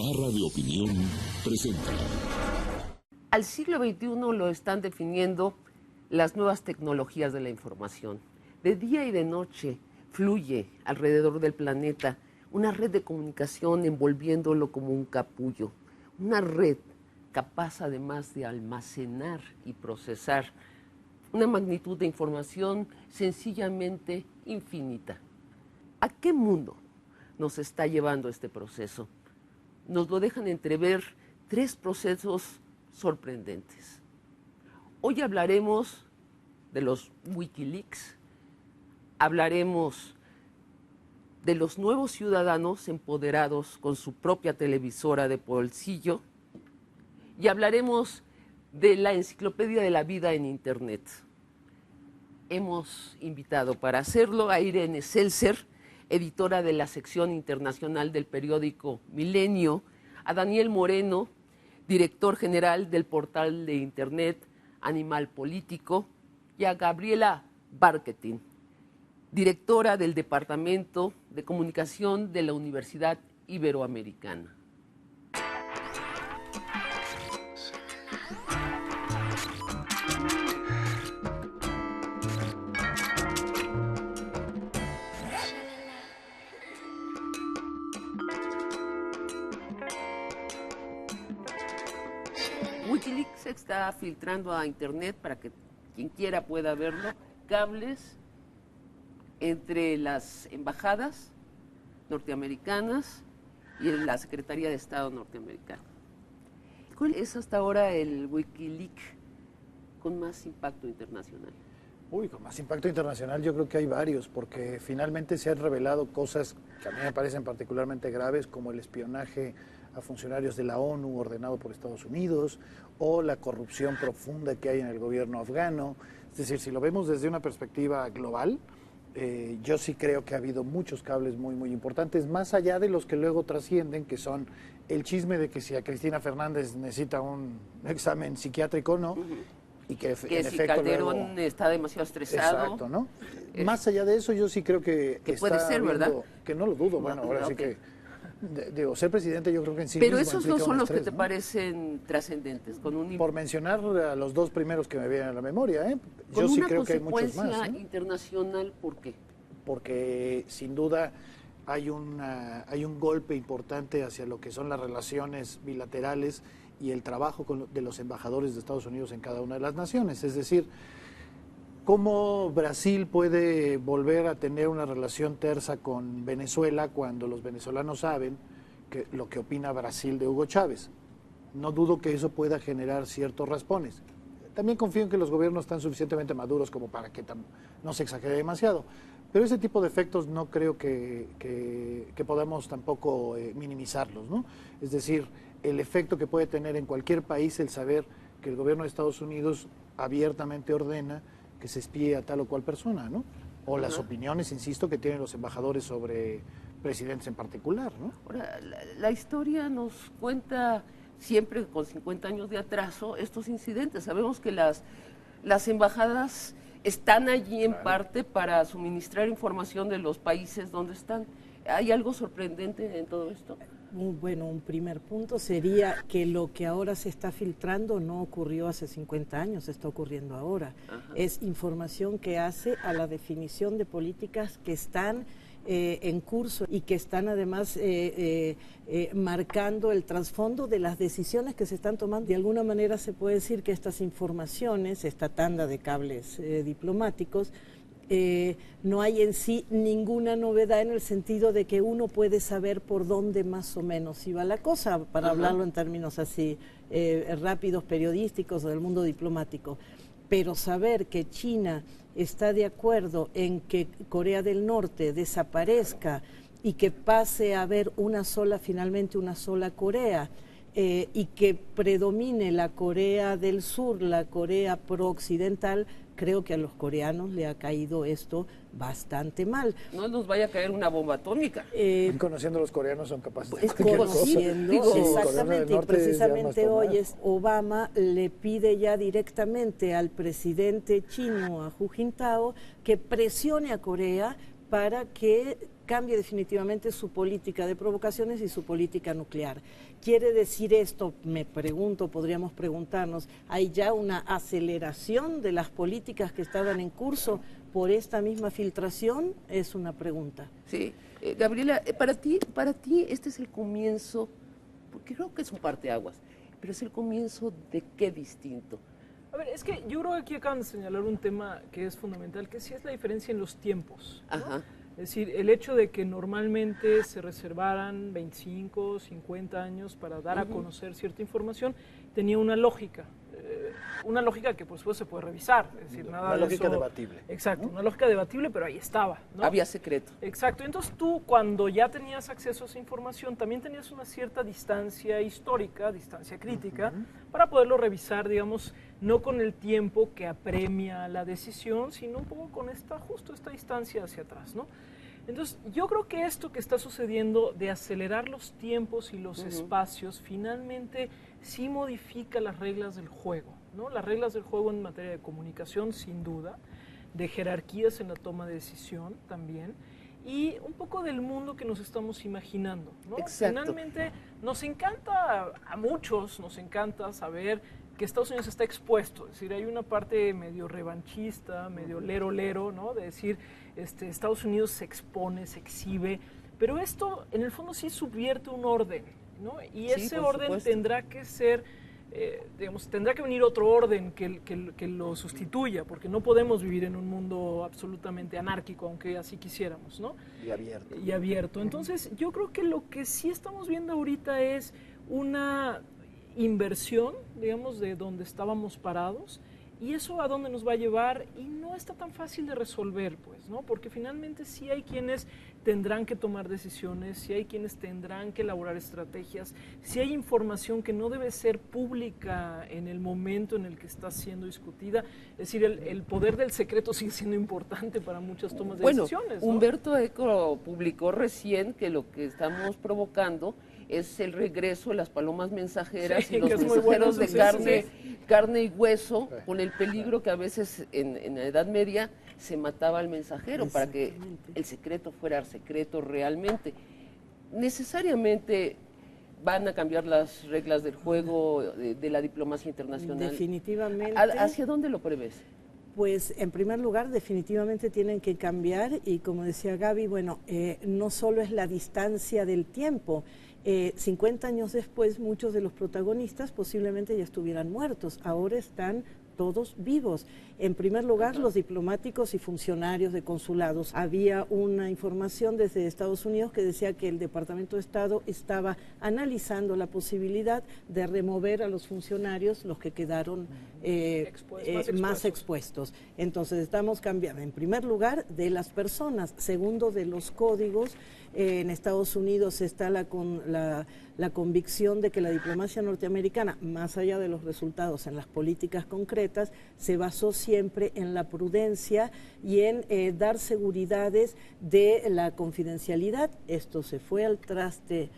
Barra de Opinión presenta. Al siglo XXI lo están definiendo las nuevas tecnologías de la información. De día y de noche fluye alrededor del planeta una red de comunicación envolviéndolo como un capullo. Una red capaz además de almacenar y procesar una magnitud de información sencillamente infinita. ¿A qué mundo nos está llevando este proceso? Nos lo dejan entrever tres procesos sorprendentes. Hoy hablaremos de los Wikileaks, hablaremos de los nuevos ciudadanos empoderados con su propia televisora de bolsillo y hablaremos de la enciclopedia de la vida en Internet. Hemos invitado para hacerlo a Irene Seltzer, editora de la sección internacional del periódico Milenio, a Daniel Moreno, director general del portal de Internet Animal Político, y a Gabriela Barquetín, directora del Departamento de Comunicación de la Universidad Iberoamericana. Wikileaks está filtrando a Internet para que quien quiera pueda verlo, cables entre las embajadas norteamericanas y la Secretaría de Estado norteamericana. ¿Cuál es hasta ahora el Wikileaks con más impacto internacional? Con más impacto internacional yo creo que hay varios, porque finalmente se han revelado cosas que a mí me parecen particularmente graves, como el espionaje a funcionarios de la ONU ordenado por Estados Unidos, o la corrupción profunda que hay en el gobierno afgano. Es decir, si lo vemos desde una perspectiva global, yo sí creo que ha habido muchos cables muy importantes, más allá de los que luego trascienden, que son el chisme de que si a Cristina Fernández necesita un examen psiquiátrico o no, y que si en efecto Calderón luego está demasiado estresado. Exacto, ¿no? Más allá de eso, yo sí creo que puede ser, ¿verdad? Que no lo dudo, bueno, ahora sí que digo, ser presidente yo creo que en sí Pero mismo esos no implica son un los que estrés, te ¿no? parecen trascendentes. Por mencionar a los dos primeros que me vienen a la memoria, yo sí creo que hay muchos más. Con una consecuencia internacional, ¿por qué? Porque sin duda hay un golpe importante hacia lo que son las relaciones bilaterales y el trabajo de los embajadores de Estados Unidos en cada una de las naciones. Es decir, ¿cómo Brasil puede volver a tener una relación tersa con Venezuela cuando los venezolanos saben lo que opina Brasil de Hugo Chávez? No dudo que eso pueda generar ciertos raspones. También confío en que los gobiernos están suficientemente maduros como para que no se exagere demasiado. Pero ese tipo de efectos no creo que podamos tampoco minimizarlos, ¿no? Es decir, el efecto que puede tener en cualquier país el saber que el gobierno de Estados Unidos abiertamente ordena que se espíe a tal o cual persona, ¿no? O las opiniones, insisto, que tienen los embajadores sobre presidentes en particular, ¿no? Ahora, la historia nos cuenta siempre con 50 años de atraso estos incidentes. Sabemos que las embajadas están allí en parte para suministrar información de los países donde están. ¿Hay algo sorprendente en todo esto? Bueno, un primer punto sería que lo que ahora se está filtrando no ocurrió hace 50 años, está ocurriendo ahora. Ajá. Es información que hace a la definición de políticas que están en curso y que están además marcando el trasfondo de las decisiones que se están tomando. De alguna manera se puede decir que estas informaciones, esta tanda de cables diplomáticos, no hay en sí ninguna novedad en el sentido de que uno puede saber por dónde más o menos iba la cosa, para hablarlo en términos así rápidos, periodísticos o del mundo diplomático. Pero saber que China está de acuerdo en que Corea del Norte desaparezca y que pase a haber finalmente una sola Corea, y que predomine la Corea del Sur, la Corea pro-occidental, creo que a los coreanos le ha caído esto bastante mal. No nos vaya a caer una bomba atómica. Conociendo a los coreanos son capaces de conociendo, exactamente, y precisamente hoy Obama le pide ya directamente al presidente chino, a Hu Jintao, que presione a Corea para que cambie definitivamente su política de provocaciones y su política nuclear. ¿Quiere decir esto? Me pregunto, podríamos preguntarnos, ¿hay ya una aceleración de las políticas que estaban en curso por esta misma filtración? Es una pregunta. Sí, Gabriela, para ti este es el comienzo, porque creo que es un parteaguas, pero es el comienzo de qué distinto. A ver, es que yo creo que aquí acaban de señalar un tema que es fundamental, que sí es la diferencia en los tiempos, ¿no? Ajá. Es decir, el hecho de que normalmente se reservaran 25, 50 años para dar a conocer cierta información, tenía una lógica que por supuesto se puede revisar, es decir, nada una de lógica eso, debatible. Exacto, una lógica debatible, pero ahí estaba, ¿no? Había secreto. Exacto, entonces tú cuando ya tenías acceso a esa información también tenías una cierta distancia histórica, distancia crítica, para poderlo revisar, digamos, no con el tiempo que apremia la decisión, sino un poco con justo esta distancia hacia atrás, ¿no? Entonces, yo creo que esto que está sucediendo de acelerar los tiempos y los espacios, finalmente sí modifica las reglas del juego, ¿no? Las reglas del juego en materia de comunicación, sin duda, de jerarquías en la toma de decisión también, y un poco del mundo que nos estamos imaginando, ¿no? Exacto. Finalmente, nos encanta, a muchos nos encanta saber que Estados Unidos está expuesto, es decir, hay una parte medio revanchista, medio lero, ¿no? De decir, Estados Unidos se expone, se exhibe, pero esto en el fondo sí subvierte un orden, ¿no? Y Sí, ese por orden supuesto. tendrá que ser, digamos, tendrá que venir otro orden que lo sustituya, porque no podemos vivir en un mundo absolutamente anárquico, aunque así quisiéramos, ¿no? Y abierto. Entonces, yo creo que lo que sí estamos viendo ahorita es una inversión, digamos, de donde estábamos parados, y eso a dónde nos va a llevar, y no está tan fácil de resolver, pues, ¿no? Porque finalmente sí hay quienes tendrán que tomar decisiones, sí hay quienes tendrán que elaborar estrategias, sí hay información que no debe ser pública en el momento en el que está siendo discutida, es decir, el poder del secreto sigue siendo importante para muchas tomas de decisiones, ¿no? Humberto Eco publicó recién que lo que estamos provocando es el regreso de las palomas mensajeras Sí, y los que es muy bueno mensajeros de eso, carne y hueso, con el peligro que a veces en la Edad Media se mataba al mensajero para que el secreto fuera secreto realmente. Necesariamente van a cambiar las reglas del juego de la diplomacia internacional. Definitivamente. ¿Hacia dónde lo prevés? Pues en primer lugar definitivamente tienen que cambiar y como decía Gaby, bueno, no solo es la distancia del tiempo, 50 años después muchos de los protagonistas posiblemente ya estuvieran muertos, ahora están todos vivos. En primer lugar, los diplomáticos y funcionarios de consulados. Había una información desde Estados Unidos que decía que el Departamento de Estado estaba analizando la posibilidad de remover a los funcionarios, los que quedaron más expuestos. Entonces, estamos cambiando, en primer lugar, de las personas. Segundo, de los códigos. En Estados Unidos está la convicción de que la diplomacia norteamericana, más allá de los resultados en las políticas concretas, se basó siempre en la prudencia y en dar seguridades de la confidencialidad. Esto se fue al traste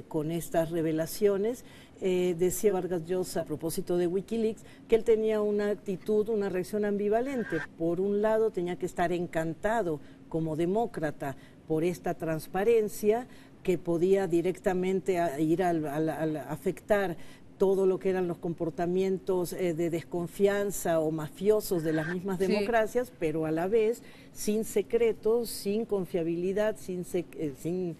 con estas revelaciones. Decía Vargas Llosa a propósito de Wikileaks que él tenía una actitud, una reacción ambivalente. Por un lado tenía que estar encantado como demócrata por esta transparencia que podía directamente ir a afectar todo lo que eran los comportamientos de desconfianza o mafiosos de las mismas democracias, pero a la vez sin secretos, sin confiabilidad, sin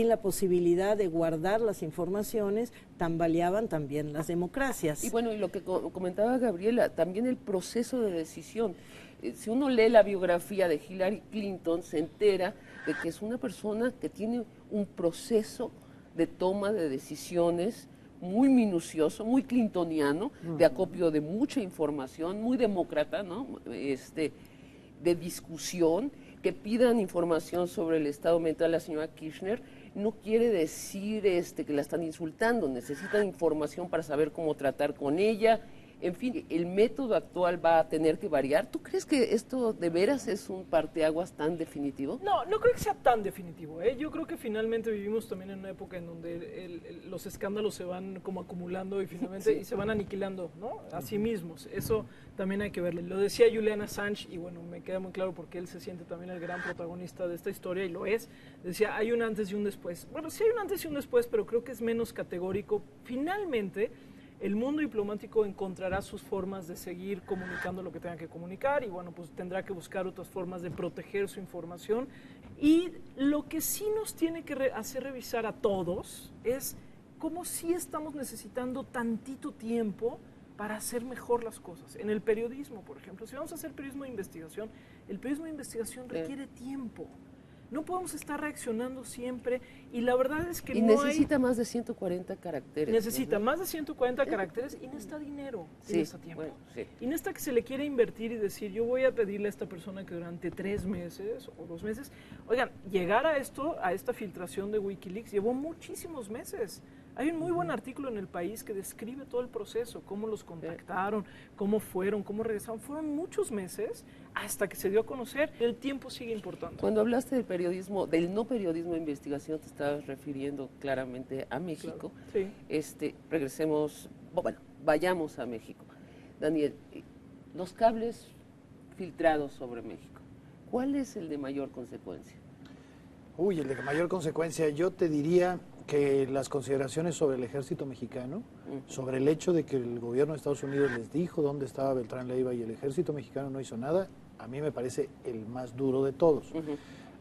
la posibilidad de guardar las informaciones, tambaleaban también las democracias. Y bueno, y lo que comentaba Gabriela, también el proceso de decisión. Si uno lee la biografía de Hillary Clinton, se entera de que es una persona que tiene un proceso de toma de decisiones muy minucioso, muy clintoniano, de acopio de mucha información, muy demócrata, ¿no? De discusión, que pidan información sobre el estado mental de la señora Kirchner, no quiere decir que la están insultando, necesitan información para saber cómo tratar con ella, En fin, el método actual va a tener que variar. ¿Tú crees que esto de veras es un parteaguas tan definitivo? No, no creo que sea tan definitivo. Yo creo que finalmente vivimos también en una época en donde los escándalos se van como acumulando y finalmente y se van aniquilando, ¿no? A sí mismos. Eso también hay que verlo. Lo decía Julian Assange y bueno, me queda muy claro porque él se siente también el gran protagonista de esta historia y lo es. Decía, hay un antes y un después. Bueno, sí hay un antes y un después, pero creo que es menos categórico. Finalmente, el mundo diplomático encontrará sus formas de seguir comunicando lo que tenga que comunicar y bueno, pues tendrá que buscar otras formas de proteger su información. Y lo que sí nos tiene que hacer revisar a todos es cómo sí estamos necesitando tantito tiempo para hacer mejor las cosas. En el periodismo, por ejemplo, si vamos a hacer periodismo de investigación, el periodismo de investigación requiere tiempo. No podemos estar reaccionando siempre y la verdad es que y no necesita más de 140 caracteres. Necesita más de 140 caracteres y necesita dinero, y necesita tiempo. Bueno, sí. Y necesita que se le quiera invertir y decir, yo voy a pedirle a esta persona que durante 3 meses o 2 meses, oigan, llegar a esto, a esta filtración de Wikileaks, llevó muchísimos meses. Hay un muy buen artículo en El País que describe todo el proceso, cómo los contactaron, cómo fueron, cómo regresaron. Fueron muchos meses hasta que se dio a conocer. El tiempo sigue importando. Cuando hablaste del periodismo, del no periodismo de investigación, te estabas refiriendo claramente a México. Claro, sí. Regresemos, bueno, vayamos a México. Daniel, los cables filtrados sobre México, ¿cuál es el de mayor consecuencia? Uy, el de mayor consecuencia, yo te diría que las consideraciones sobre el ejército mexicano, sobre el hecho de que el gobierno de Estados Unidos les dijo dónde estaba Beltrán Leiva y el ejército mexicano no hizo nada, a mí me parece el más duro de todos.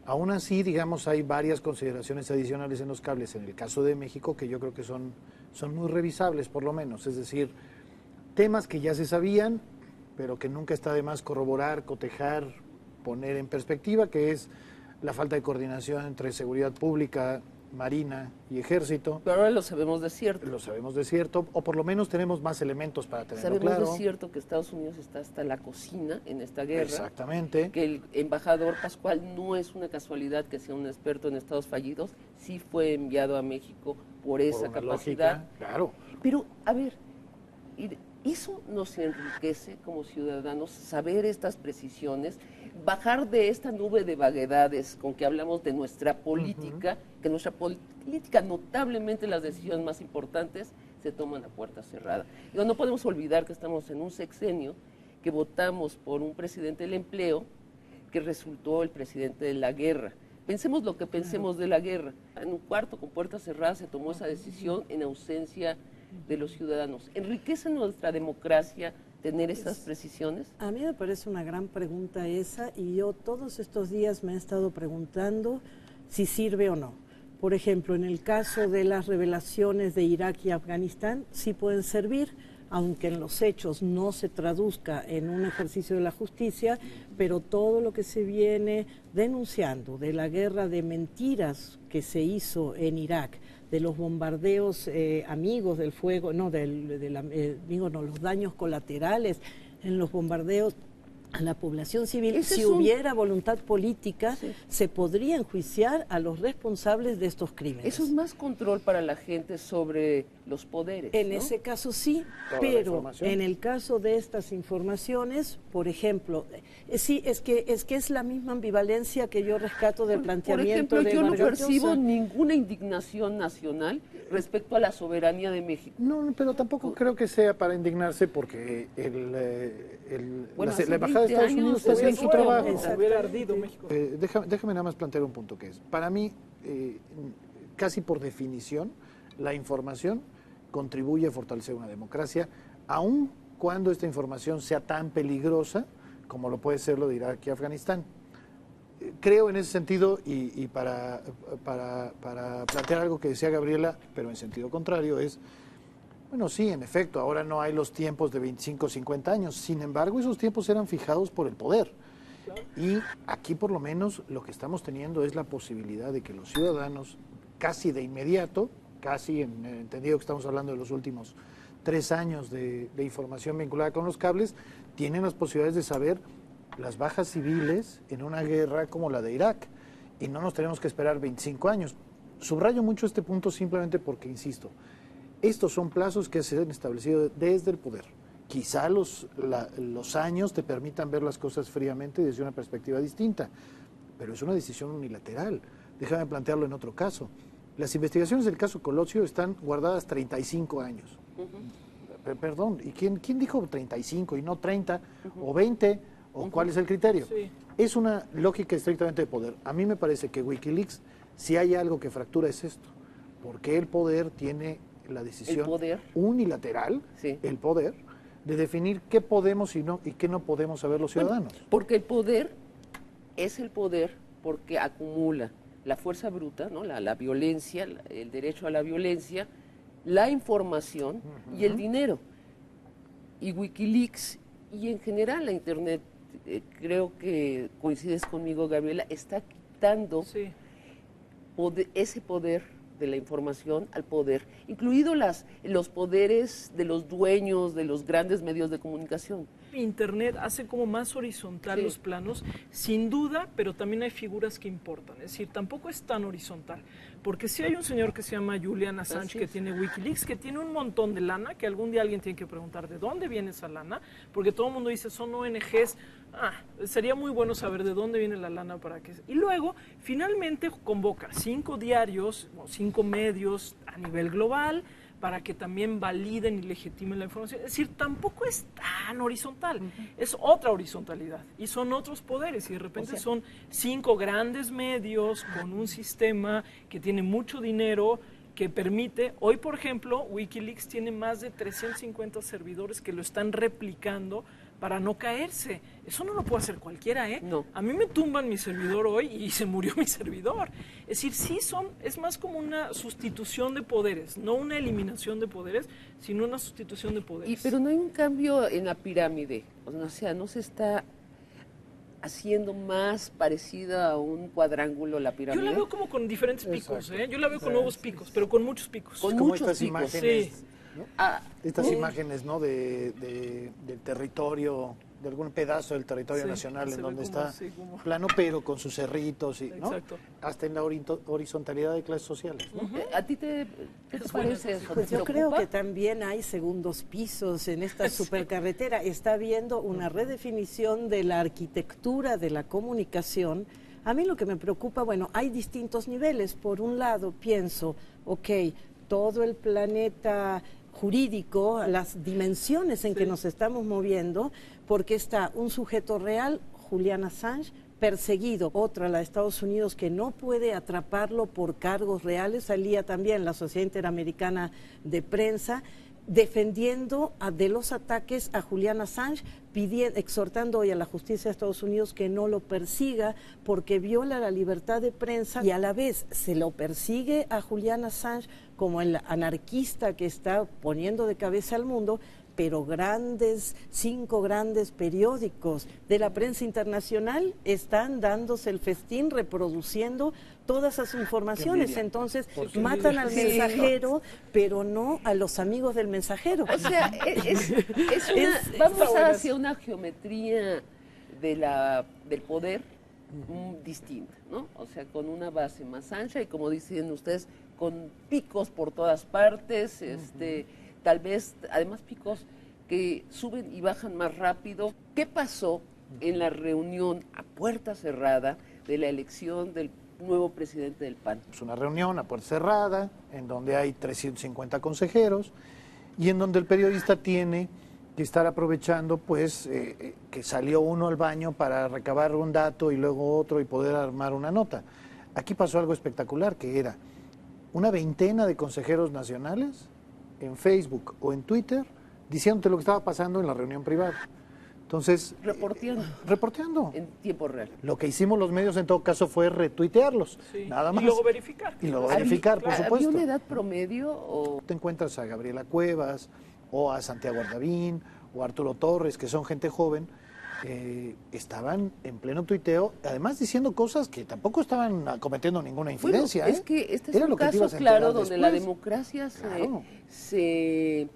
Aún así, digamos, hay varias consideraciones adicionales en los cables, en el caso de México, que yo creo que son muy revisables, por lo menos. Es decir, temas que ya se sabían, pero que nunca está de más corroborar, cotejar, poner en perspectiva, que es la falta de coordinación entre seguridad pública, Marina y Ejército. Pero ahora lo sabemos de cierto. Lo sabemos de cierto, o por lo menos tenemos más elementos para tenerlo sabemos claro. Sabemos de cierto que Estados Unidos está hasta la cocina en esta guerra. Exactamente. Que el embajador Pascual no es una casualidad que sea un experto en estados fallidos, sí fue enviado a México por esa capacidad. Lógica, claro. Pero, a ver, eso nos enriquece como ciudadanos, saber estas precisiones, bajar de esta nube de vaguedades con que hablamos de nuestra política, que nuestra política, notablemente las decisiones más importantes se toman a puerta cerrada. Digo, no podemos olvidar que estamos en un sexenio, que votamos por un presidente del empleo, que resultó el presidente de la guerra. Pensemos lo que pensemos de la guerra. En un cuarto con puertas cerradas se tomó esa decisión en ausencia de los ciudadanos. ¿Enriquece nuestra democracia tener esas precisiones? A mí me parece una gran pregunta esa y yo todos estos días me he estado preguntando si sirve o no. Por ejemplo, en el caso de las revelaciones de Irak y Afganistán, sí pueden servir, aunque en los hechos no se traduzca en un ejercicio de la justicia, pero todo lo que se viene denunciando de la guerra de mentiras que se hizo en Irak, de los bombardeos amigos del fuego, los daños colaterales en los bombardeos a la población civil, si hubiera voluntad política, se podría enjuiciar a los responsables de estos crímenes. Eso es más control para la gente sobre los poderes, En ¿no? ese caso sí, Toda pero en el caso de estas informaciones, por ejemplo, sí, es que es la misma ambivalencia que yo rescato del planteamiento de yo no Vargas percibo Llosa. ninguna indignación nacional respecto a la soberanía de México. No, pero tampoco creo que sea para indignarse porque Bueno, la Embajada de Estados Unidos está haciendo su trabajo. Hubiera ardido México. Déjame nada más plantear un punto que es, para mí, casi por definición, la información contribuye a fortalecer una democracia, aun cuando esta información sea tan peligrosa como lo puede ser lo de Irak y Afganistán. Creo en ese sentido, y para plantear algo que decía Gabriela, pero en sentido contrario, es, bueno, sí, en efecto, ahora no hay los tiempos de 25, 50 años, sin embargo, esos tiempos eran fijados por el poder. Y aquí, por lo menos, lo que estamos teniendo es la posibilidad de que los ciudadanos, casi de inmediato, casi entendido que estamos hablando de los últimos 3 años de información vinculada con los cables, tienen las posibilidades de saber las bajas civiles en una guerra como la de Irak, y no nos tenemos que esperar 25 años. Subrayo mucho este punto simplemente porque, insisto, estos son plazos que se han establecido desde el poder, quizá los años te permitan ver las cosas fríamente desde una perspectiva distinta, pero es una decisión unilateral. Déjame plantearlo en otro caso. Las investigaciones del caso Colosio están guardadas 35 años. Perdón, ¿y quién dijo 35 y no 30 o 20? ¿O cuál es el criterio? Sí. Es una lógica estrictamente de poder. A mí me parece que Wikileaks, si hay algo que fractura es esto, porque el poder tiene la decisión unilateral, sí, el poder, de definir qué podemos y qué no podemos saber los ciudadanos. Bueno, porque el poder es el poder porque acumula la fuerza bruta, ¿no? la violencia, el derecho a la violencia, la información y el dinero. Y Wikileaks y en general la Internet, creo que coincides conmigo, Gabriela, está quitando ese poder de la información al poder, incluido los poderes de los dueños de los grandes medios de comunicación. Internet hace como más horizontal los planos, sin duda, pero también hay figuras que importan. Es decir, tampoco es tan horizontal. Porque sí hay un señor que se llama Julian Assange, que tiene Wikileaks, que tiene un montón de lana, que algún día alguien tiene que preguntar de dónde viene esa lana, porque todo el mundo dice son ONGs. Sería muy bueno saber de dónde viene la lana para que... Y luego, finalmente, convoca 5 diarios, o 5 medios a nivel global, para que también validen y legitimen la información. Es decir, tampoco es tan horizontal, es otra horizontalidad y son otros poderes y de repente son 5 grandes medios con un sistema que tiene mucho dinero que permite, hoy por ejemplo, Wikileaks tiene más de 350 servidores que lo están replicando para no caerse. Eso no lo puede hacer cualquiera, ¿eh? No. A mí me tumban mi servidor hoy y se murió mi servidor. Es decir, es más como una sustitución de poderes, no una eliminación de poderes, sino una sustitución de poderes. Pero no hay un cambio en la pirámide, o sea, no se está haciendo más parecida a un cuadrángulo la pirámide. Yo la veo como con diferentes picos, ¿eh? Yo la veo con nuevos picos, pero con muchos picos. Con como muchos estas picos. imágenes, ¿no? Estas sí. imágenes, ¿no? del territorio, de algún pedazo del territorio nacional en donde está plano, pero con sus cerritos, ¿no? Exacto. Hasta en la horizontalidad de clases sociales, ¿no? ¿A ti qué te parece eso? Pues ¿Te yo creo preocupa? que también hay segundos pisos en esta supercarretera. Está habiendo una redefinición de la arquitectura de la comunicación. A mí lo que me preocupa, bueno, hay distintos niveles. Por un lado, pienso, todo el planeta jurídico, las dimensiones en que nos estamos moviendo, porque está un sujeto real, Julian Assange, perseguido, otra, la de Estados Unidos, que no puede atraparlo por cargos reales, salía también la Sociedad Interamericana de Prensa, defendiendo de los ataques a Julian Assange, exhortando hoy a la justicia de Estados Unidos que no lo persiga porque viola la libertad de prensa y a la vez se lo persigue a Julian Assange como el anarquista que está poniendo de cabeza al mundo, pero 5 grandes periódicos de la prensa internacional están dándose el festín, reproduciendo todas esas informaciones. Entonces, matan al mensajero, pero no a los amigos del mensajero. O sea, vamos hacia una geometría del poder distinta, ¿no? O sea, con una base más ancha y, como dicen ustedes, con picos por todas partes, tal vez, además, picos que suben y bajan más rápido. ¿Qué pasó en la reunión a puerta cerrada de la elección del nuevo presidente del PAN? Es una reunión a puerta cerrada, en donde hay 350 consejeros, y en donde el periodista tiene que estar aprovechando, pues, que salió uno al baño para recabar un dato y luego otro y poder armar una nota. Aquí pasó algo espectacular, que era una veintena de consejeros nacionales en Facebook o en Twitter diciéndote lo que estaba pasando en la reunión privada. Entonces, reporteando en tiempo real. Lo que hicimos los medios en todo caso fue retuitearlos, nada más. Y luego verificar. Y luego verificar, por supuesto. ¿Había una edad promedio? O... Te encuentras a Gabriela Cuevas, o a Santiago Ardavín, o a Arturo Torres, que son gente joven, estaban en pleno tuiteo, además diciendo cosas que tampoco estaban cometiendo ninguna infidencia. Bueno, es que este es Era un lo que te caso ibas a claro enterar donde la después. democracia Claro.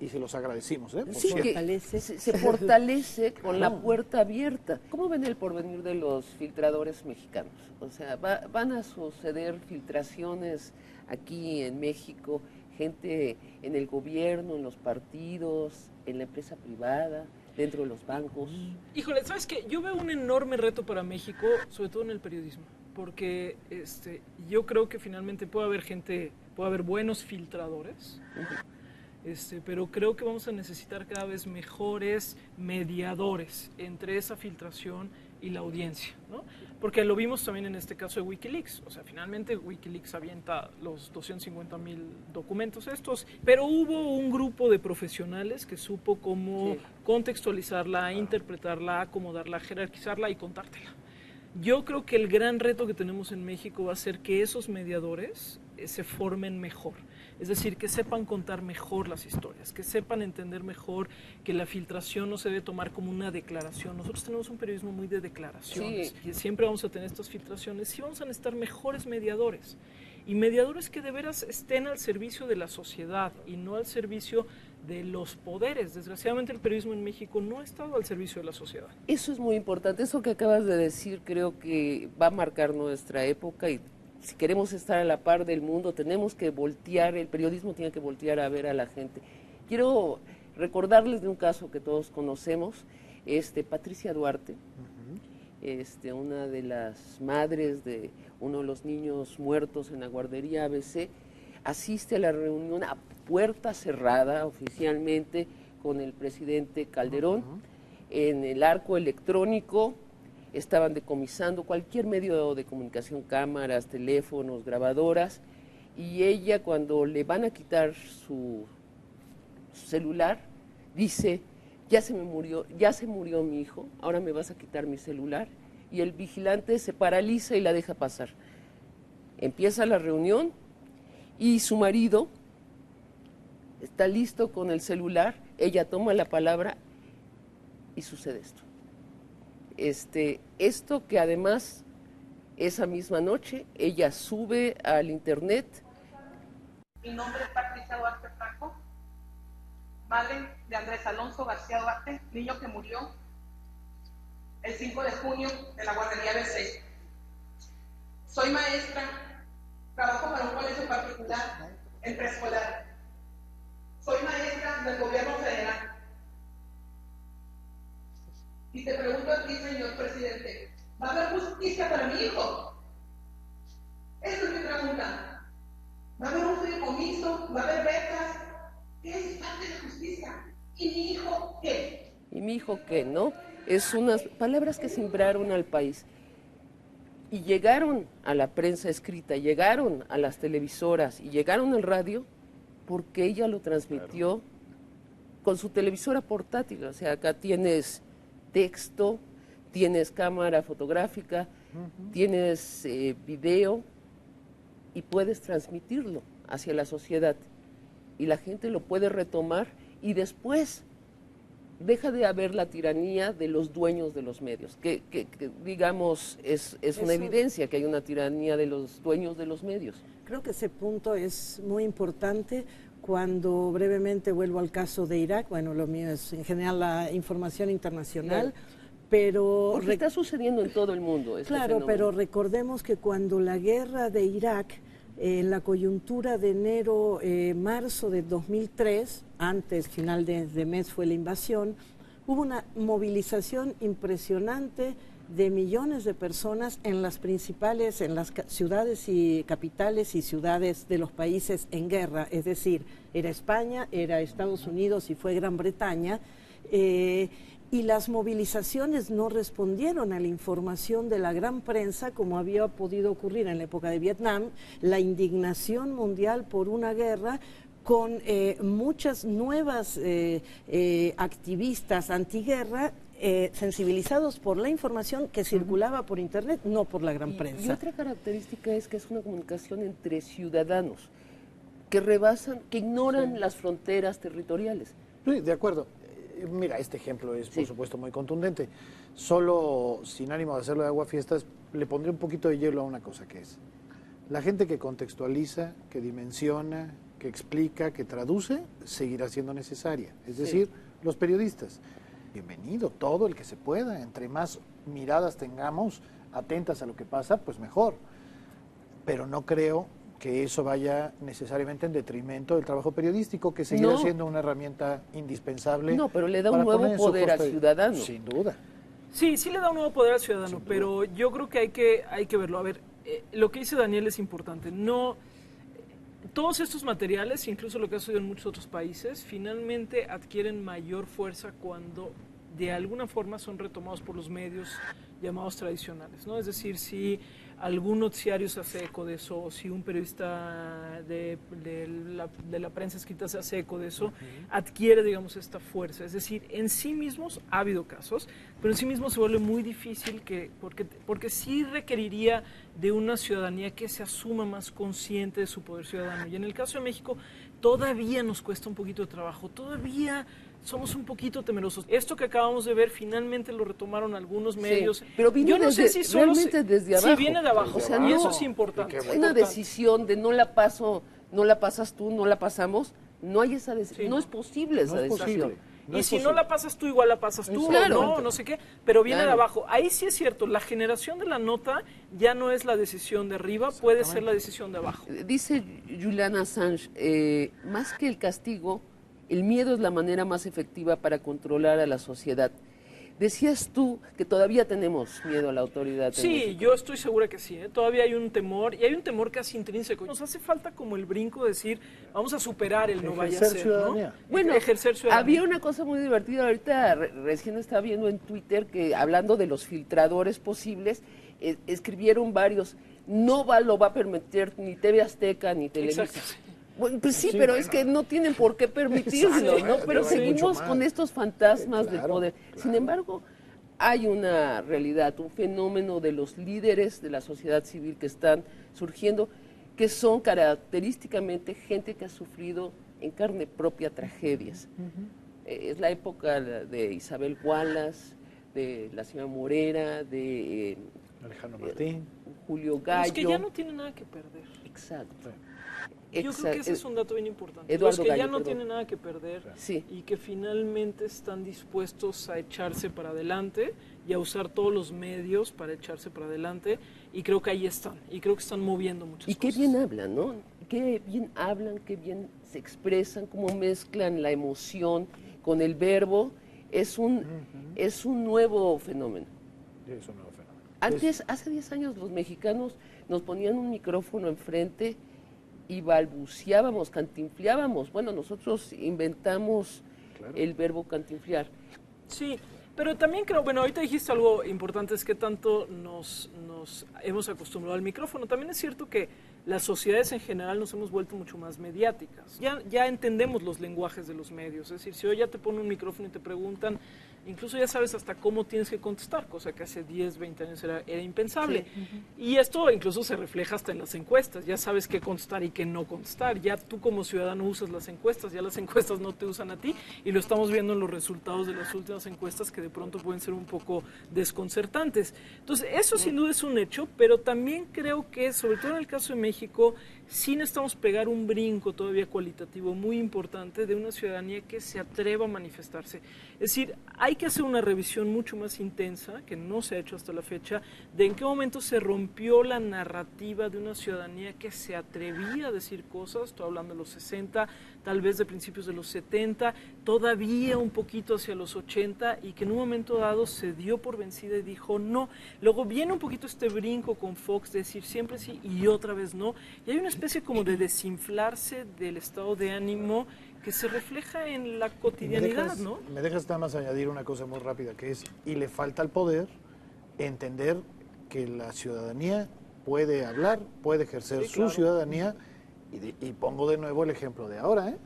Y se los agradecimos, por sí, cierto. se fortalece con la puerta abierta. ¿Cómo ven el porvenir de los filtradores mexicanos? O sea, van a suceder filtraciones aquí en México, gente en el gobierno, en los partidos, en la empresa privada, dentro de los bancos? Híjole, ¿sabes qué? Yo veo un enorme reto para México, sobre todo en el periodismo, porque yo creo que finalmente puede haber buenos filtradores, pero creo que vamos a necesitar cada vez mejores mediadores entre esa filtración y la audiencia, ¿no? Porque lo vimos también en este caso de Wikileaks. O sea, finalmente Wikileaks avienta los 250,000 documentos estos, pero hubo un grupo de profesionales que supo cómo contextualizarla, interpretarla, acomodarla, jerarquizarla y contártela. Yo creo que el gran reto que tenemos en México va a ser que esos mediadores se formen mejor. Es decir, que sepan contar mejor las historias, que sepan entender mejor que la filtración no se debe tomar como una declaración. Nosotros tenemos un periodismo muy de declaraciones y siempre vamos a tener estas filtraciones. Sí vamos a necesitar mejores mediadores y mediadores que de veras estén al servicio de la sociedad y no al servicio de los poderes. Desgraciadamente el periodismo en México no ha estado al servicio de la sociedad. Eso es muy importante. Eso que acabas de decir creo que va a marcar nuestra época y si queremos estar a la par del mundo, tenemos que voltear, el periodismo tiene que voltear a ver a la gente. Quiero recordarles de un caso que todos conocemos, Patricia Duarte, una de las madres de uno de los niños muertos en la guardería ABC, asiste a la reunión a puerta cerrada oficialmente con el presidente Calderón. En el arco electrónico estaban decomisando cualquier medio de comunicación, cámaras, teléfonos, grabadoras, y ella cuando le van a quitar su celular, dice, ya se murió mi hijo, ahora me vas a quitar mi celular, y el vigilante se paraliza y la deja pasar. Empieza la reunión y su marido está listo con el celular, ella toma la palabra y sucede esto. Esto que además esa misma noche ella sube al internet. Mi nombre es Patricia Duarte Franco, madre de Andrés Alonso García Duarte, niño que murió el 5 de junio en la guardería ABC. Soy maestra, trabajo para un colegio particular en preescolar. Soy maestra del gobierno federal. Y te pregunto a ti, señor presidente, ¿va a haber justicia para mi hijo? Esa es mi pregunta. ¿Va a haber un fideicomiso? ¿Va a haber becas? ¿Qué es parte de la justicia? ¿Y mi hijo qué? ¿Y mi hijo qué, no? Es unas palabras que sembraron al país. Y llegaron a la prensa escrita, llegaron a las televisoras y llegaron al radio porque ella lo transmitió con su televisora portátil. O sea, acá tienes texto, tienes cámara fotográfica, tienes video y puedes transmitirlo hacia la sociedad y la gente lo puede retomar y después deja de haber la tiranía de los dueños de los medios, que digamos es una evidencia que hay una tiranía de los dueños de los medios. Creo que ese punto es muy importante. Cuando brevemente vuelvo al caso de Irak, bueno, lo mío es en general la información internacional, pero... Porque está sucediendo en todo el mundo. Claro, pero recordemos que cuando la guerra de Irak, en la coyuntura de enero-marzo de 2003, antes, final de mes fue la invasión, hubo una movilización impresionante de millones de personas en las principales, en las ciudades y capitales y ciudades de los países en guerra, es decir, era España, era Estados Unidos y fue Gran Bretaña, y las movilizaciones no respondieron a la información de la gran prensa como había podido ocurrir en la época de Vietnam, la indignación mundial por una guerra con muchas nuevas activistas antiguerra, sensibilizados por la información que circulaba por internet, no por la gran prensa. Y otra característica es que es una comunicación entre ciudadanos que rebasan, que ignoran las fronteras territoriales. Sí, de acuerdo. Mira, este ejemplo es, por supuesto, muy contundente. Solo, sin ánimo de hacerlo de aguafiestas, le pondré un poquito de hielo a una cosa que es. La gente que contextualiza, que dimensiona, que explica, que traduce, seguirá siendo necesaria. Es decir, los periodistas. Bienvenido, todo el que se pueda. Entre más miradas tengamos atentas a lo que pasa, pues mejor. Pero no creo que eso vaya necesariamente en detrimento del trabajo periodístico, que seguirá No. siendo una herramienta indispensable. No, pero le da un para nuevo poner en su poder al justa- ciudadano. Sin duda. Sí, sí le da un nuevo poder al ciudadano, pero yo creo que hay que verlo. A ver, lo que dice Daniel es importante. No, todos estos materiales, incluso lo que ha sucedido en muchos otros países, finalmente adquieren mayor fuerza cuando de alguna forma son retomados por los medios llamados tradicionales, ¿no? Es decir, si algún noticiario se hace eco de eso, o si un periodista de la prensa escrita se hace eco de eso, adquiere, digamos, esta fuerza. Es decir, en sí mismos ha habido casos, pero en sí mismos se vuelve muy difícil porque sí requeriría de una ciudadanía que se asuma más consciente de su poder ciudadano. Y en el caso de México todavía nos cuesta un poquito de trabajo, todavía somos un poquito temerosos. Esto que acabamos de ver finalmente lo retomaron algunos medios. Sí, pero vino yo no desde- sé si solo realmente desde abajo. Sí, viene de abajo. O sea, y no- eso es importante. Hay una decisión de no la paso, no la pasas tú, no la pasamos. No hay esa decisión. Sí, no no. es posible esa No es decisión. posible. Y si no la pasas tú, igual la pasas tú, Claro. o no sé qué, pero viene de Claro. abajo. Ahí sí es cierto, la generación de la nota ya no es la decisión de arriba, puede ser la decisión de abajo. Dice Julian Assange, más que el castigo, el miedo es la manera más efectiva para controlar a la sociedad. Decías tú que todavía tenemos miedo a la autoridad. en Sí, México. yo estoy segura que sí, ¿eh? Todavía hay un temor, y hay un temor casi intrínseco. Nos hace falta como el brinco de decir, vamos a superar el no vaya a Ejercer ser, ciudadanía. ¿no? Bueno, Ejercer ciudadanía. había una cosa muy divertida, ahorita recién estaba viendo en Twitter que hablando de los filtradores posibles, escribieron varios, lo va a permitir ni TV Azteca ni Televisa. Exacto. Bueno, pues sí, Sí, pero bueno. es que no tienen por qué permitirlo, Exacto, ¿no? Pero hay mucho seguimos más. con estos fantasmas del Claro, poder. Sin embargo, hay una realidad, un fenómeno de los líderes de la sociedad civil que están surgiendo, que son característicamente gente que ha sufrido en carne propia tragedias. Es la época de Isabel Wallace, de la señora Morera, de Alejandro Martín. Julio Los Gallo. que ya no tienen nada que perder. Exacto. Yo creo que ese es un dato bien importante. Eduardo Los que ya Gallo, no perdón. tienen nada que perder Sí. y que finalmente están dispuestos a echarse para adelante y a usar todos los medios para echarse para adelante. Y creo que ahí están. Y creo que están moviendo muchas Y qué cosas. bien hablan, ¿no? Qué bien hablan, qué bien se expresan, cómo mezclan la emoción con el verbo. Es un nuevo fenómeno. Es un nuevo fenómeno. Antes, hace 10 años, los mexicanos nos ponían un micrófono enfrente y balbuceábamos, cantinfleábamos. Bueno, nosotros inventamos el verbo cantinflear. Sí, pero también creo, bueno, ahorita dijiste algo importante, es que tanto nos hemos acostumbrado al micrófono. También es cierto que las sociedades en general nos hemos vuelto mucho más mediáticas. Ya entendemos los lenguajes de los medios, es decir, si hoy ya te ponen un micrófono y te preguntan, incluso ya sabes hasta cómo tienes que contestar, cosa que hace 10, 20 años era impensable. Y esto incluso se refleja hasta en las encuestas, ya sabes qué contestar y qué no contestar, ya tú como ciudadano usas las encuestas, ya las encuestas no te usan a ti, y lo estamos viendo en los resultados de las últimas encuestas que de pronto pueden ser un poco desconcertantes. Entonces, eso sin duda es un hecho, pero también creo que, sobre todo en el caso de México, sí necesitamos pegar un brinco todavía cualitativo muy importante de una ciudadanía que se atreva a manifestarse. Es decir, hay que hacer una revisión mucho más intensa, que no se ha hecho hasta la fecha, de en qué momento se rompió la narrativa de una ciudadanía que se atrevía a decir cosas, estoy hablando de los 60, tal vez de principios de los 70, todavía un poquito hacia los 80, y que en un momento dado se dio por vencida y dijo no. Luego viene un poquito este brinco con Fox, de decir siempre sí y otra vez no, y hay una especie como de desinflarse del estado de ánimo que se refleja en la cotidianidad, ¿no? Me dejas nada más añadir una cosa muy rápida, que es, y le falta al poder entender que la ciudadanía puede hablar, puede ejercer Sí, su claro. ciudadanía, y pongo de nuevo el ejemplo de ahora, ¿eh?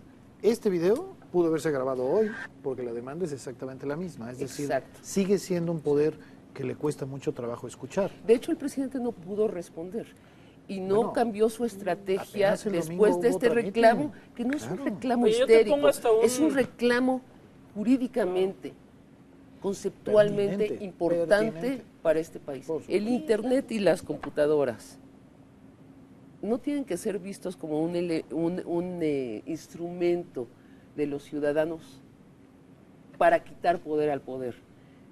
Este video pudo haberse grabado hoy, porque la demanda es exactamente la misma, es decir, Exacto. sigue siendo un poder que le cuesta mucho trabajo escuchar. De hecho, el presidente no pudo responder y no Bueno, cambió su estrategia apenas el después domingo de hubo este trámite. reclamo, que no es un Claro. reclamo Oye, yo te histérico, pongo hasta es un reclamo jurídicamente, conceptualmente Pertinente, importante pertinente. para este país. Por supuesto. El Internet y las computadoras no tienen que ser vistos como un instrumento de los ciudadanos para quitar poder al poder.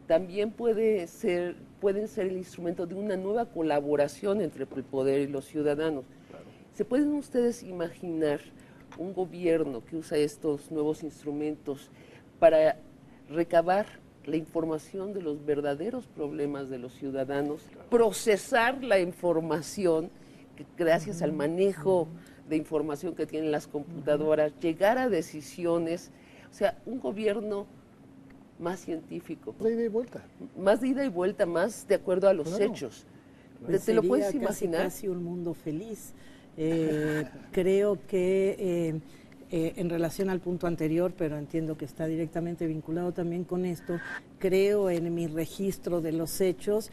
También pueden ser el instrumento de una nueva colaboración entre el poder y los ciudadanos. ¿Se pueden ustedes imaginar un gobierno que usa estos nuevos instrumentos para recabar la información de los verdaderos problemas de los ciudadanos, procesar la información que gracias al manejo de información que tienen las computadoras, llegar a decisiones, o sea, un gobierno más científico, De ida y vuelta. más de ida y vuelta, más de acuerdo a los Claro. hechos? Pues ¿Te lo sería puedes casi, imaginar? casi un mundo feliz. Creo que en relación al punto anterior, pero entiendo que está directamente vinculado también con esto, creo en mi registro de los hechos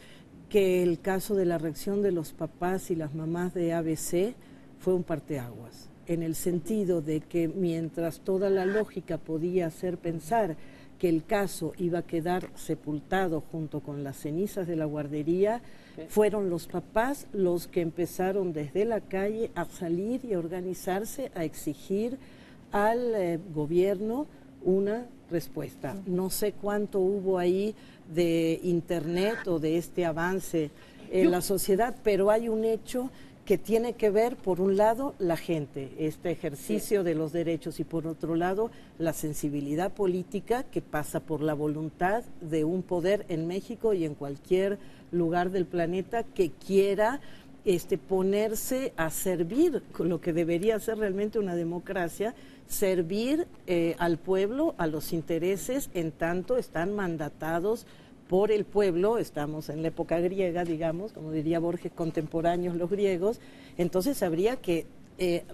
que el caso de la reacción de los papás y las mamás de ABC fue un parteaguas, en el sentido de que mientras toda la lógica podía hacer pensar que el caso iba a quedar sepultado junto con las cenizas de la guardería, fueron los papás los que empezaron desde la calle a salir y a organizarse, a exigir al gobierno una respuesta. No sé cuánto hubo ahí de internet o de este avance en la sociedad, pero hay un hecho que tiene que ver, por un lado, la gente, este ejercicio de los derechos, y por otro lado, la sensibilidad política que pasa por la voluntad de un poder en México y en cualquier lugar del planeta que quiera ponerse a servir con lo que debería ser realmente una democracia, servir al pueblo, a los intereses, en tanto están mandatados por el pueblo. Estamos en la época griega, digamos, como diría Borges, contemporáneos los griegos. Entonces habría que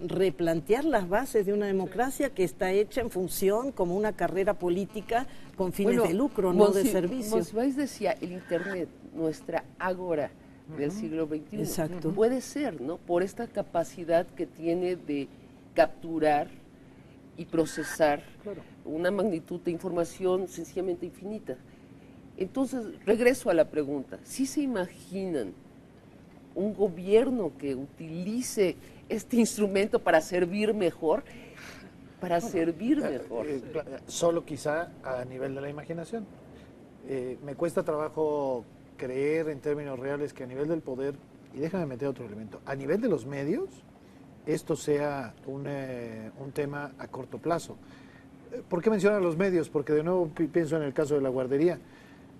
replantear las bases de una democracia que está hecha en función como una carrera política con fines de lucro, no de servicio. Monsiváis decía, el Internet, nuestra ágora del siglo XXI. Exacto. Puede ser, ¿no? Por esta capacidad que tiene de capturar y procesar una magnitud de información sencillamente infinita. Entonces, regreso a la pregunta. ¿Sí se imaginan un gobierno que utilice este instrumento para servir mejor? Para servir mejor. Solo quizá a nivel de la imaginación. Me cuesta trabajo creer en términos reales que a nivel del poder, y déjame meter otro elemento, a nivel de los medios, esto sea un tema a corto plazo. ¿Por qué mencionan los medios? Porque de nuevo pienso en el caso de la guardería.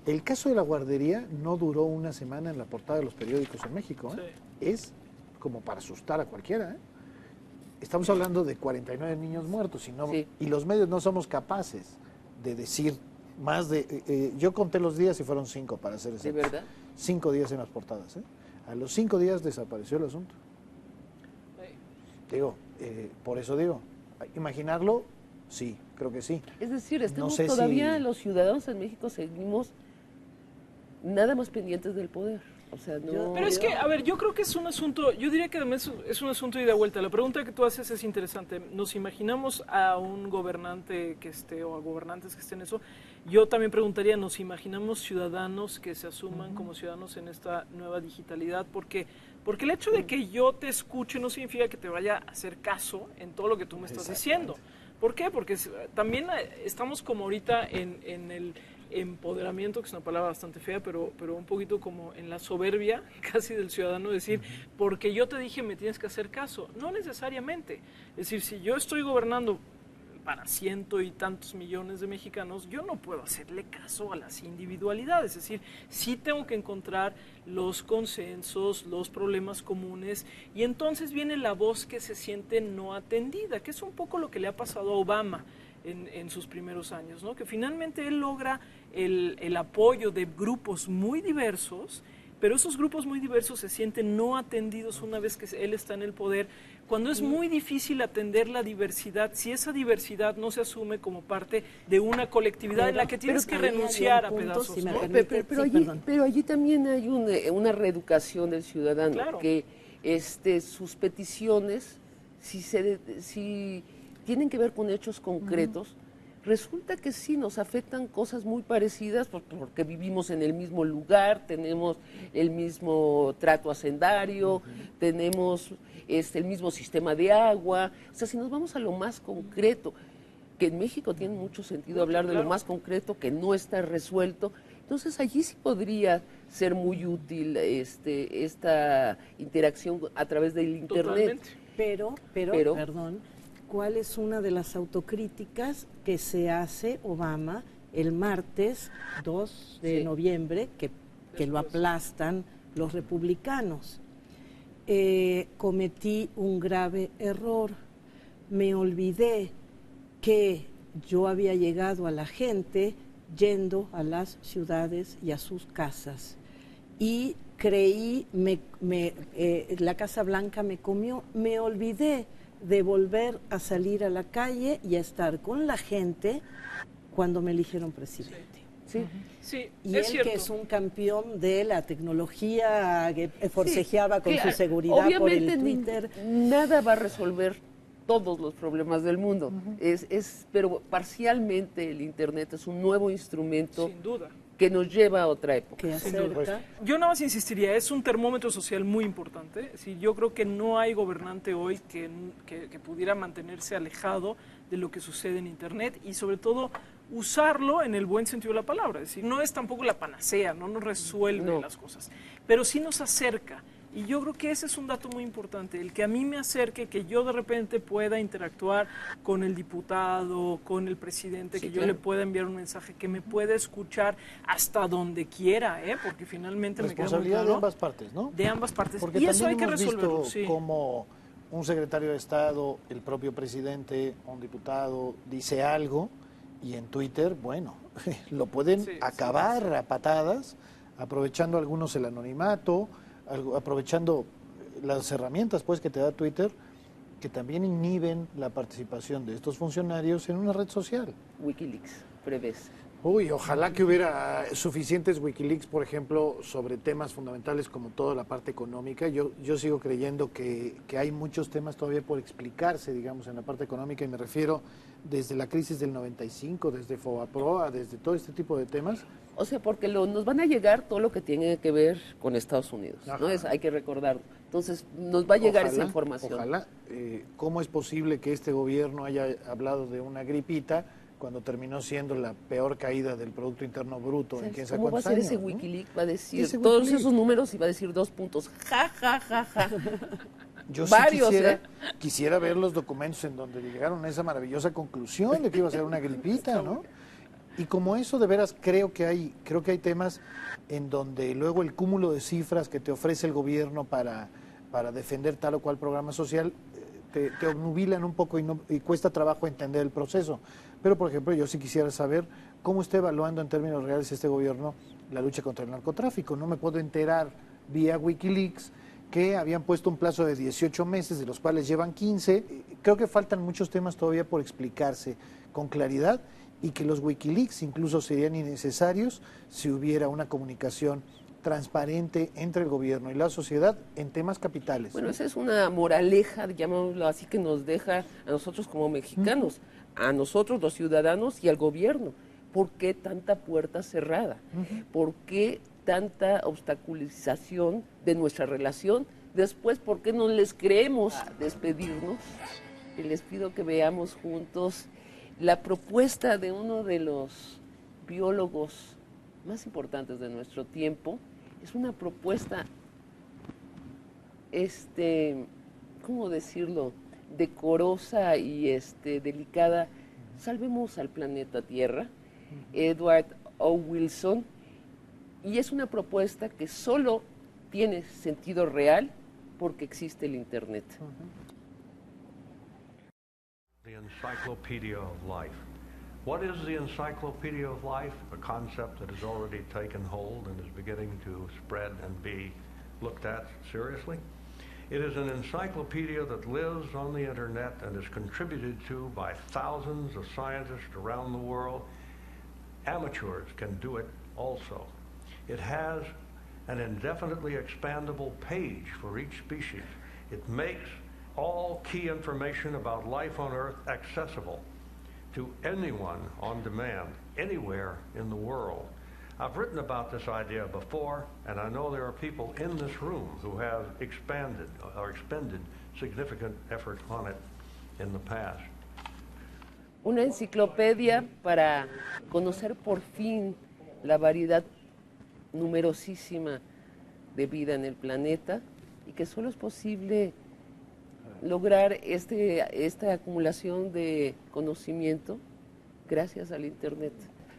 El caso de la guardería no duró una semana en la portada de los periódicos en México. ¿Eh? Sí. Es como para asustar a cualquiera. ¿Eh? Estamos hablando de 49 niños muertos y los medios no somos capaces de decir más de... yo conté los días y fueron 5 para hacer eso. ¿De verdad? 5 días en las portadas. ¿Eh? A los 5 días desapareció el asunto. Digo, por eso digo, imaginarlo, sí, creo que sí. Es decir, estamos todavía los ciudadanos en México seguimos nada más pendientes del poder. O sea, no... Pero es que, a ver, yo creo que es un asunto, yo diría que además es un asunto de ida y vuelta. La pregunta que tú haces es interesante. ¿Nos imaginamos a un gobernante que esté o a gobernantes que estén en eso? Yo también preguntaría, ¿nos imaginamos ciudadanos que se asuman como ciudadanos en esta nueva digitalidad? Porque el hecho de que yo te escuche no significa que te vaya a hacer caso en todo lo que tú me estás diciendo. ¿Por qué? Porque también estamos como ahorita en el empoderamiento, que es una palabra bastante fea, pero un poquito como en la soberbia casi del ciudadano, decir, porque yo te dije me tienes que hacer caso. No necesariamente. Es decir, si yo estoy gobernando para 100 y tantos millones de mexicanos, yo no puedo hacerle caso a las individualidades. Es decir, sí tengo que encontrar los consensos, los problemas comunes, y entonces viene la voz que se siente no atendida, que es un poco lo que le ha pasado a Obama en sus primeros años, ¿no? Que finalmente él logra el apoyo de grupos muy diversos, pero esos grupos muy diversos se sienten no atendidos una vez que él está en el poder, cuando es muy difícil atender la diversidad, si esa diversidad no se asume como parte de una colectividad en la que tienes que renunciar a pedazos. Si ¿no? Pero allí también hay una reeducación del ciudadano, claro, que sus peticiones, si tienen que ver con hechos concretos, resulta que sí nos afectan cosas muy parecidas porque vivimos en el mismo lugar, tenemos el mismo trato hacendario, tenemos el mismo sistema de agua. O sea, si nos vamos a lo más concreto, que en México tiene mucho sentido hablar de lo más concreto que no está resuelto, entonces allí sí podría ser muy útil esta interacción a través del Internet. Totalmente. Pero, perdón, ¿cuál es una de las autocríticas que se hace Obama el martes 2 de noviembre, que lo aplastan los republicanos? Cometí un grave error. Me olvidé que yo había llegado a la gente yendo a las ciudades y a sus casas. Y creí, la Casa Blanca me comió, me olvidé de volver a salir a la calle y a estar con la gente cuando me eligieron presidente. Sí. Sí, Y es él, cierto. que es un campeón de la tecnología, que forcejeaba con claro. su seguridad por el Obviamente Twitter. nada va a resolver todos los problemas del mundo, pero parcialmente el Internet es un nuevo instrumento Sin duda. que nos lleva a otra época. Que acerca. Yo nada más insistiría, es un termómetro social muy importante. Sí, yo creo que no hay gobernante hoy que pudiera mantenerse alejado de lo que sucede en Internet y sobre todo usarlo en el buen sentido de la palabra. Es decir, no es tampoco la panacea, no nos resuelve las cosas, pero sí nos acerca. Y yo creo que ese es un dato muy importante, el que a mí me acerque, que yo de repente pueda interactuar con el diputado, con el presidente, que yo le pueda enviar un mensaje, que me pueda escuchar hasta donde quiera, porque finalmente me queda muy Responsabilidad claro. de ambas partes, ¿no? De ambas partes. Porque Y eso hay también que hemos resolverlo. visto Sí. como un secretario de Estado, el propio presidente, un diputado, dice algo y en Twitter, bueno, lo pueden acabar a patadas, aprovechando algunos el anonimato, aprovechando las herramientas pues que te da Twitter, que también inhiben la participación de estos funcionarios en una red social. Wikileaks, prevés. Uy, ojalá que hubiera suficientes Wikileaks, por ejemplo, sobre temas fundamentales como toda la parte económica. Yo sigo creyendo que hay muchos temas todavía por explicarse, digamos, en la parte económica, y me refiero desde la crisis del 95, desde Fobaproa, desde todo este tipo de temas. O sea, porque nos van a llegar todo lo que tiene que ver con Estados Unidos, ¿no? Hay que recordarlo. Entonces, nos va a llegar esa información. Ojalá. ¿Cómo es posible que este gobierno haya hablado de una gripita cuando terminó siendo la peor caída del Producto Interno Bruto en quién sabe ¿Cómo va a cuántos ser años? ese ¿no? Wikileaks? Va a decir Ese todos Wikileaks. esos números y va a decir 2 puntos. Ja, ja, ja, ja. Yo Varios, sí quisiera ver los documentos en donde llegaron a esa maravillosa conclusión de que iba a ser una gripita, ¿no? Y como eso, de veras, creo que hay temas en donde luego el cúmulo de cifras que te ofrece el gobierno para defender tal o cual programa social te obnubilan un poco y cuesta trabajo entender el proceso. Pero, por ejemplo, yo sí quisiera saber cómo está evaluando en términos reales este gobierno la lucha contra el narcotráfico. No me puedo enterar vía Wikileaks que habían puesto un plazo de 18 meses, de los cuales llevan 15. Creo que faltan muchos temas todavía por explicarse con claridad y que los Wikileaks incluso serían innecesarios si hubiera una comunicación transparente entre el gobierno y la sociedad en temas capitales. Bueno, esa es una moraleja, llamémoslo así, que nos deja a nosotros como mexicanos, a nosotros los ciudadanos y al gobierno. ¿Por qué tanta puerta cerrada? ¿Por qué tanta obstaculización de nuestra relación? Después, ¿por qué no les creemos despedirnos? Y les pido que veamos juntos la propuesta de uno de los biólogos más importantes de nuestro tiempo. Es una propuesta, ¿cómo decirlo?, decorosa y delicada. Salvemos al planeta Tierra, Edward O. Wilson, y es una propuesta que solo tiene sentido real porque existe el Internet. The Encyclopedia of Life. What is the Encyclopedia of Life? A concept that has already taken hold and is beginning to spread and be looked at seriously. It is an encyclopedia that lives on the internet and is contributed to by thousands of scientists around the world. Amateurs can do it also. It has an indefinitely expandable page for each species. It makes all key information about life on Earth accessible to anyone on demand, anywhere in the world. I've written about this idea before, and I know there are people in this room who have expanded or expended significant effort on it in the past. Una enciclopedia para conocer por fin la variedad numerosísima de vida en el planeta y que solo es posible lograr esta acumulación de conocimiento gracias al Internet.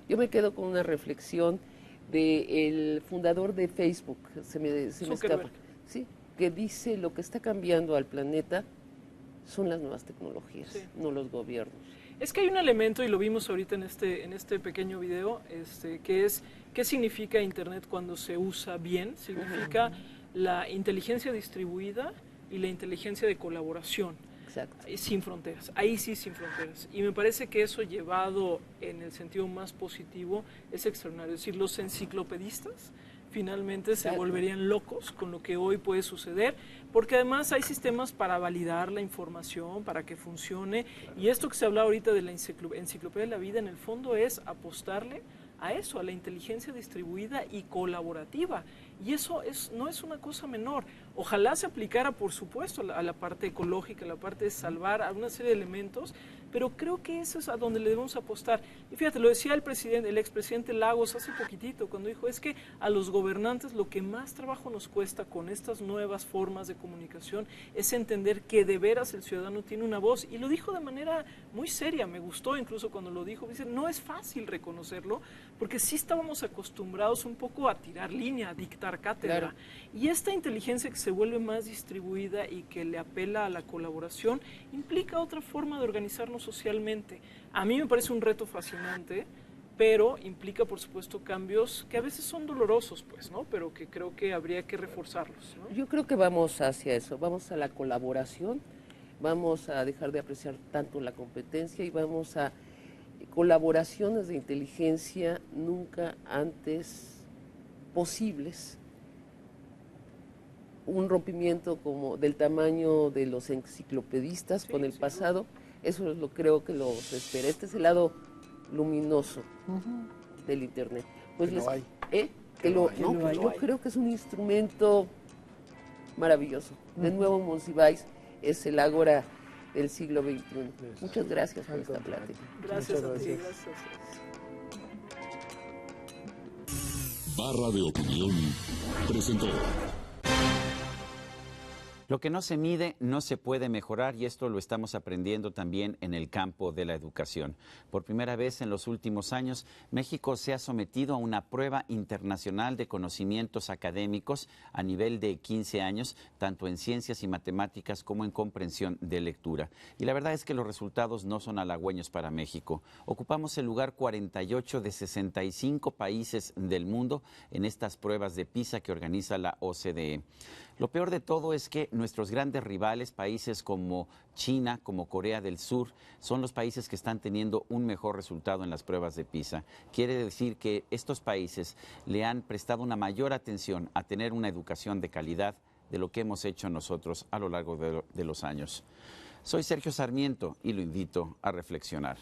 Yo me quedo con una reflexión del fundador de Facebook, se me escapa, sí, que dice lo que está cambiando al planeta son las nuevas tecnologías, sí, no los gobiernos. Es que hay un elemento, y lo vimos ahorita en este pequeño video, que es ¿qué significa Internet cuando se usa bien? Significa la inteligencia distribuida y la inteligencia de colaboración. Exacto. Sin fronteras, ahí sí sin fronteras. Y me parece que eso llevado en el sentido más positivo es extraordinario. Es decir, los enciclopedistas finalmente se volverían locos con lo que hoy puede suceder, porque además hay sistemas para validar la información, para que funcione, y esto que se habla ahorita de la enciclopedia de la vida, en el fondo es apostarle a eso, a la inteligencia distribuida y colaborativa. Y eso no es una cosa menor. Ojalá se aplicara, por supuesto, a la parte ecológica, a la parte de salvar, a una serie de elementos, pero creo que eso es a donde le debemos apostar. Y fíjate, lo decía el expresidente Lagos hace poquitito, cuando dijo, es que a los gobernantes lo que más trabajo nos cuesta con estas nuevas formas de comunicación es entender que de veras el ciudadano tiene una voz. Y lo dijo de manera muy seria, me gustó incluso cuando lo dijo, dice, no es fácil reconocerlo, porque sí estábamos acostumbrados un poco a tirar línea, a dictar cátedra. Claro. Y esta inteligencia que se vuelve más distribuida y que le apela a la colaboración, implica otra forma de organizarnos socialmente. A mí me parece un reto fascinante, pero implica, por supuesto, cambios que a veces son dolorosos, pues, ¿no? Pero que creo que habría que reforzarlos, ¿no? Yo creo que vamos hacia eso, vamos a la colaboración, vamos a dejar de apreciar tanto la competencia y vamos a colaboraciones de inteligencia nunca antes posibles. Un rompimiento como del tamaño de los enciclopedistas con el pasado, eso es lo creo que los espera. Este es el lado luminoso del Internet. Pues yo creo que es un instrumento maravilloso. De nuevo, Monsiváis es el ágora del siglo XXI. Muchas gracias por esta plática. Gracias a ti, gracias. Barra de Opinión presentó. Lo que no se mide no se puede mejorar, y esto lo estamos aprendiendo también en el campo de la educación. Por primera vez en los últimos años, México se ha sometido a una prueba internacional de conocimientos académicos a nivel de 15 años, tanto en ciencias y matemáticas como en comprensión de lectura. Y la verdad es que los resultados no son halagüeños para México. Ocupamos el lugar 48 de 65 países del mundo en estas pruebas de PISA que organiza la OCDE. Lo peor de todo es que nuestros grandes rivales, países como China, como Corea del Sur, son los países que están teniendo un mejor resultado en las pruebas de PISA. Quiere decir que estos países le han prestado una mayor atención a tener una educación de calidad de lo que hemos hecho nosotros a lo largo de los años. Soy Sergio Sarmiento y lo invito a reflexionar.